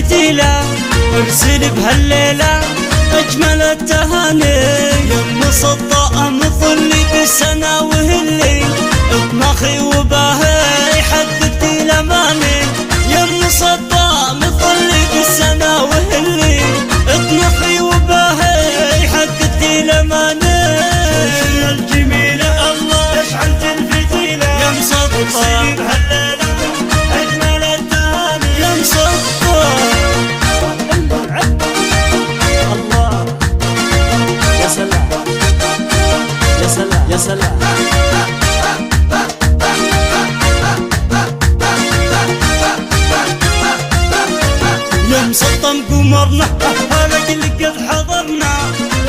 فتيلة ارسل بهالليلة أجمل التهاني. يم صداء مطلي بالسنة وهلي اطنخي وباهي حققتي الأماني. يم صداء مطلي بالسنة وهلي اطنخي وباهي حققتي الأماني. الجميلة الله اشعلت الفتيلة يم صداء بهالليلة أجمل التهاني. يم صداء يا سلام يا سلام يا سلام. يا مسطم قمرنا هلك لقد حضرنا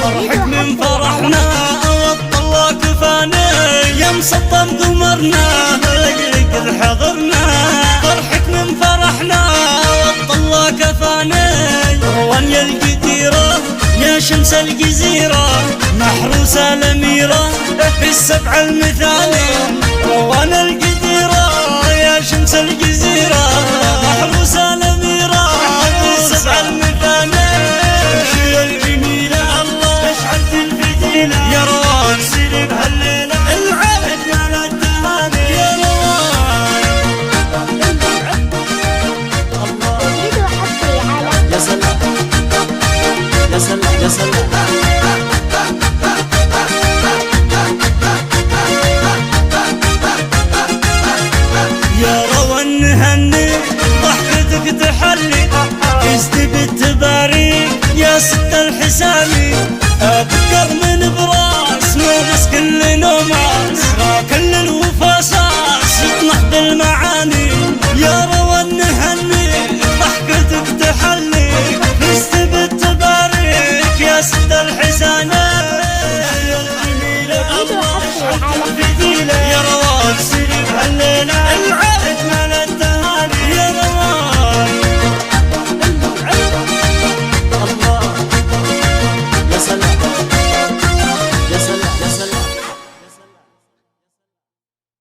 فرحك من فرحنا الله كفانا. يا مسطم قمرنا هلك لقد حضرنا فرحك من فرحنا الله كفانا. روان يا القديرة يا شمس الجزيرة محروسة الأميرة بالسبع المثالي. روان القديرة يا شمس الجزيرة محروسة الأميرة بالسبع المثالي. يا الجميلة الله اشعلت الفتيلة يا روان ارسلي بهالليلة أجمل التهاني. يا روان يا سلام يا سلام يا سلام. يا روان نهني ضحكتك تحلي فزتي بالتباريك يا ست الحسامي.